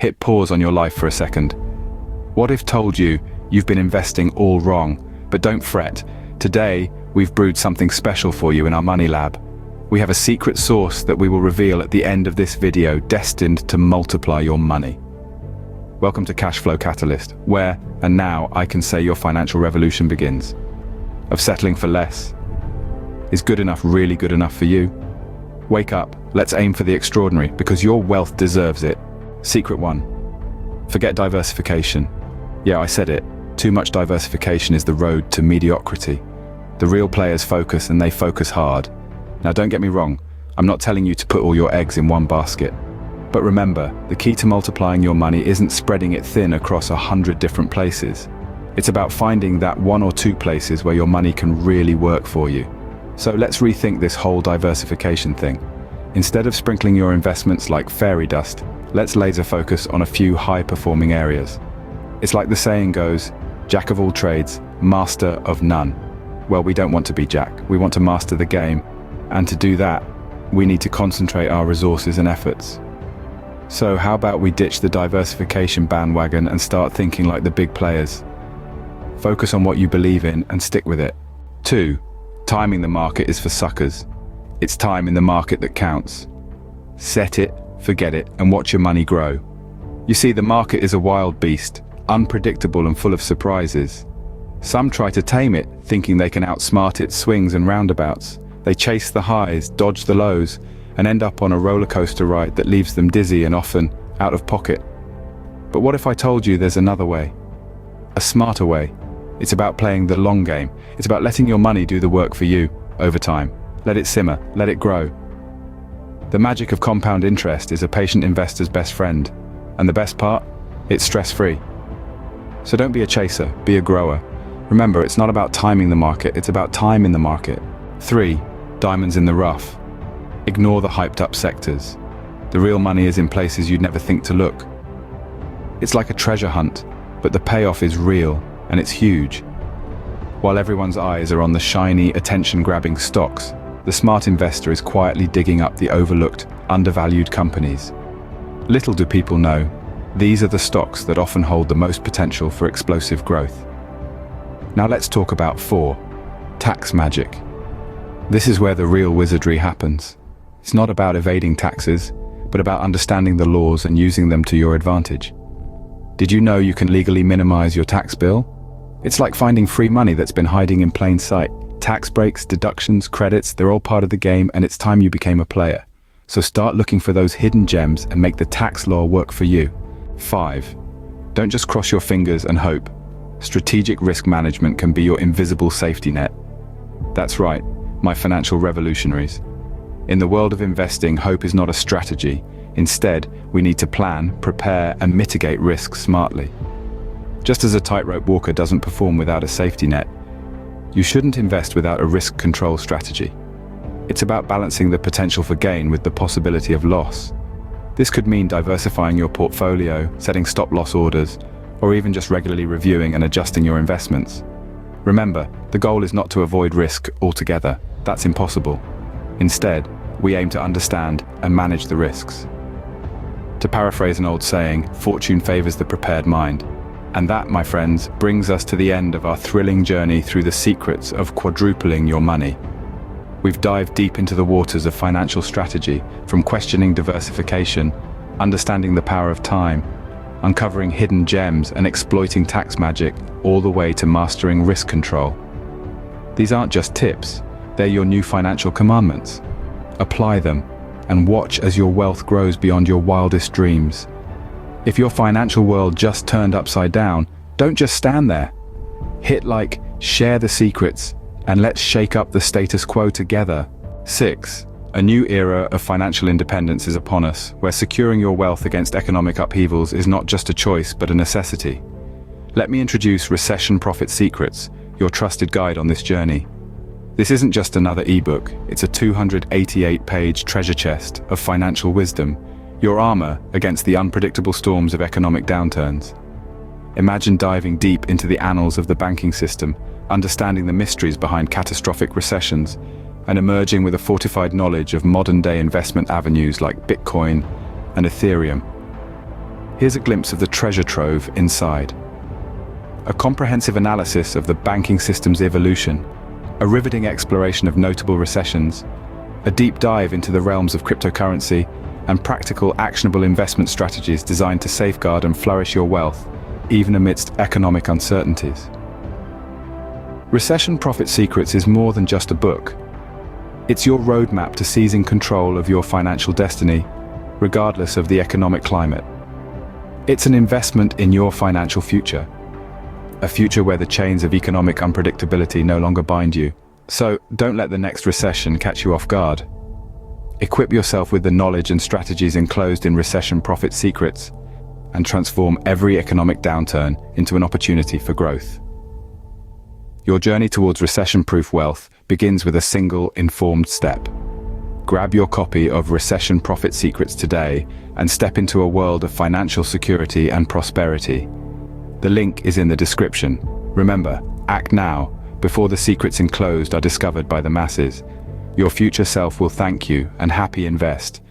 hit pause on your life for a second. What if told you you've been investing all wrong? But don't fret. Today, we've brewed something special for you in our Money Lab. We have a secret sauce that we will reveal at the end of this video, destined to multiply your money. Welcome to Cash Flow Catalyst, where, and now, I can say your financial revolution begins. Of settling for less. Is good enough really good enough for you? Wake up, let's aim for the extraordinary, because your wealth deserves it. Secret 1. Forget diversification. Yeah, I said it. Too much diversification is the road to mediocrity. The real players focus, and they focus hard. Now don't get me wrong, I'm not telling you to put all your eggs in one basket. But remember, the key to multiplying your money isn't spreading it thin across 100 different places. It's about finding that 1 or 2 places where your money can really work for you. So let's rethink this whole diversification thing. Instead of sprinkling your investments like fairy dust, let's laser focus on a few high-performing areas. It's like the saying goes, Jack of all trades, master of none. Well, we don't want to be Jack, we want to master the game. And to do that, we need to concentrate our resources and efforts. So how about we ditch the diversification bandwagon and start thinking like the big players? Focus on what you believe in and stick with it. 2. Timing the market is for suckers. It's time in the market that counts. Set it, forget it, and watch your money grow. You see, the market is a wild beast, unpredictable and full of surprises. Some try to tame it, thinking they can outsmart its swings and roundabouts. They chase the highs, dodge the lows, and end up on a roller coaster ride that leaves them dizzy and often out of pocket. But what if I told you there's another way? A smarter way. It's about playing the long game. It's about letting your money do the work for you over time. Let it simmer, let it grow. The magic of compound interest is a patient investor's best friend. And the best part? It's stress-free. So don't be a chaser, be a grower. Remember, it's not about timing the market, it's about time in the market. 3. Diamonds in the rough. Ignore the hyped-up sectors. The real money is in places you'd never think to look. It's like a treasure hunt, but the payoff is real. And it's huge. While everyone's eyes are on the shiny, attention-grabbing stocks, the smart investor is quietly digging up the overlooked, undervalued companies. Little do people know, these are the stocks that often hold the most potential for explosive growth. Now let's talk about 4. Tax magic. This is where the real wizardry happens. It's not about evading taxes, but about understanding the laws and using them to your advantage. Did you know you can legally minimize your tax bill? It's like finding free money that's been hiding in plain sight. Tax breaks, deductions, credits, they're all part of the game, and it's time you became a player. So start looking for those hidden gems and make the tax law work for you. 5. Don't just cross your fingers and hope. Strategic risk management can be your invisible safety net. That's right, my financial revolutionaries. In the world of investing, hope is not a strategy. Instead, we need to plan, prepare, and mitigate risks smartly. Just as a tightrope walker doesn't perform without a safety net, you shouldn't invest without a risk control strategy. It's about balancing the potential for gain with the possibility of loss. This could mean diversifying your portfolio, setting stop-loss orders, or even just regularly reviewing and adjusting your investments. Remember, the goal is not to avoid risk altogether. That's impossible. Instead, we aim to understand and manage the risks. To paraphrase an old saying, fortune favors the prepared mind. And that, my friends, brings us to the end of our thrilling journey through the secrets of quadrupling your money. We've dived deep into the waters of financial strategy, from questioning diversification, understanding the power of time, uncovering hidden gems and exploiting tax magic, all the way to mastering risk control. These aren't just tips, they're your new financial commandments. Apply them, and watch as your wealth grows beyond your wildest dreams. If your financial world just turned upside down, don't just stand there. Hit like, share the secrets, and let's shake up the status quo together. 6. A new era of financial independence is upon us, where securing your wealth against economic upheavals is not just a choice but a necessity. Let me introduce Recession Profit Secrets, your trusted guide on this journey. This isn't just another ebook, it's a 288-page treasure chest of financial wisdom, your armor against the unpredictable storms of economic downturns. Imagine diving deep into the annals of the banking system, understanding the mysteries behind catastrophic recessions, and emerging with a fortified knowledge of modern-day investment avenues like Bitcoin and Ethereum. Here's a glimpse of the treasure trove inside. A comprehensive analysis of the banking system's evolution, a riveting exploration of notable recessions, a deep dive into the realms of cryptocurrency, and practical, actionable investment strategies designed to safeguard and flourish your wealth, even amidst economic uncertainties. Recession Profit Secrets is more than just a book. It's your roadmap to seizing control of your financial destiny, regardless of the economic climate. It's an investment in your financial future, a future where the chains of economic unpredictability no longer bind you. So, don't let the next recession catch you off guard. Equip yourself with the knowledge and strategies enclosed in Recession Profit Secrets, and transform every economic downturn into an opportunity for growth. Your journey towards recession-proof wealth begins with a single, informed step. Grab your copy of Recession Profit Secrets today and step into a world of financial security and prosperity. The link is in the description. Remember, act now, before the secrets enclosed are discovered by the masses. Your future self will thank you, and happy invest.